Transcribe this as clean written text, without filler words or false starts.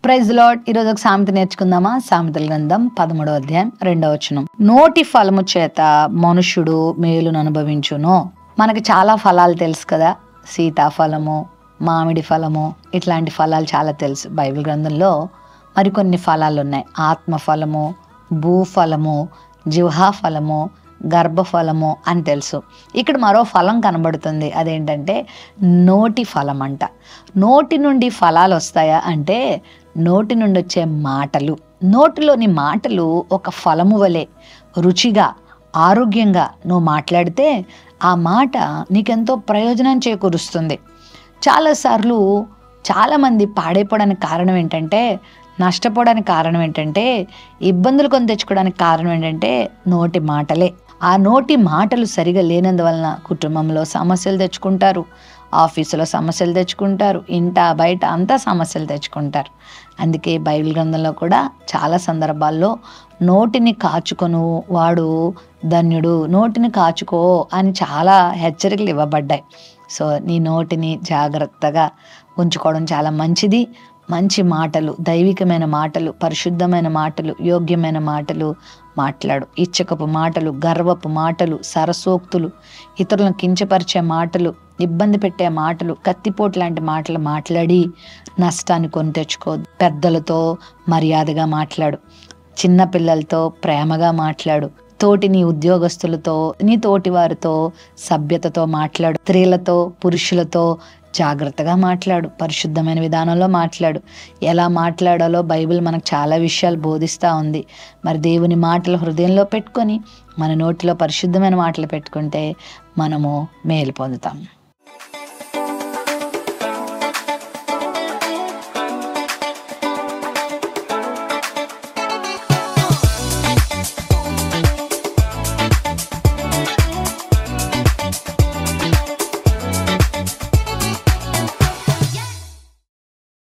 Praise lord. ఈరోజు ఒక సామెత నేర్చుకుందామా? సామెతల గ్రంథం 13వ అధ్యాయం 2వ వచనం. నోటి ఫలము చేత మనుష్యుడు మేలును అనుభవించును. మనకి చాలా ఫలాలు తెలుసు కదా, సీతాఫలము, మామిడి ఫలము, ఇట్లాంటి ఫలాలు చాలా తెలుసు. బైబిల్ గ్రంథంలో మరికొన్ని ఫలాలు ఉన్నాయి. ఆత్మఫలము, భూఫలము, జిహ్వా ఫలము, గర్భఫలము అని తెలుసు. ఇక్కడ మరో ఫలం కనబడుతుంది. అదేంటంటే నోటి ఫలం అంట. నోటి నుండి ఫలాలు వస్తాయా అంటే నోటి నుండి వచ్చే మాటలు, నోటిలోని మాటలు ఒక ఫలము వలె రుచిగా, ఆరోగ్యంగా నువ్వు మాట్లాడితే ఆ మాట నీకెంతో ప్రయోజనం చేకూరుస్తుంది. చాలాసార్లు చాలామంది పాడైపోవడానికి కారణం ఏంటంటే, నష్టపోవడానికి కారణం ఏంటంటే, ఇబ్బందులు కొని తెచ్చుకోవడానికి కారణం ఏంటంటే నోటి మాటలే. ఆ నోటి మాటలు సరిగా లేనందువలన కుటుంబంలో సమస్యలు తెచ్చుకుంటారు, ఆఫీసులో సమస్యలు తెచ్చుకుంటారు, ఇంట బయట అంతా సమస్యలు తెచ్చుకుంటారు. అందుకే బైబిల్ గ్రంథంలో కూడా చాలా సందర్భాల్లో నోటిని కాచుకొను వాడు ధన్యుడు, నోటిని కాచుకో అని చాలా హెచ్చరికలు ఇవ్వబడ్డాయి. సో నీ నోటిని జాగ్రత్తగా ఉంచుకోవడం చాలా మంచిది. మంచి మాటలు, దైవికమైన మాటలు, పరిశుద్ధమైన మాటలు, యోగ్యమైన మాటలు మాట్లాడు. ఇచ్చకపు మాటలు, గర్వపు మాటలు, సరసోక్తులు, ఇతరులను కించపరిచే మాటలు, ఇబ్బంది పెట్టే మాటలు, కత్తిపోటు లాంటి మాటలు మాట్లాడి నష్టాన్ని కొని తెచ్చుకోవద్దు. పెద్దలతో మర్యాదగా మాట్లాడు, చిన్న పిల్లలతో ప్రేమగా మాట్లాడు, తోటి నీ ఉద్యోగస్తులతో, నీ తోటి వారితో సభ్యతతో మాట్లాడు, స్త్రీలతో పురుషులతో జాగ్రత్తగా మాట్లాడు, పరిశుద్ధమైన విధానంలో మాట్లాడు. ఎలా మాట్లాడాలో బైబిల్ మనకు చాలా విషయాలు బోధిస్తూ ఉంది. మరి దేవుని మాటలు హృదయంలో పెట్టుకొని మన నోటిలో పరిశుద్ధమైన మాటలు పెట్టుకుంటే మనము మేలు పొందుతాం.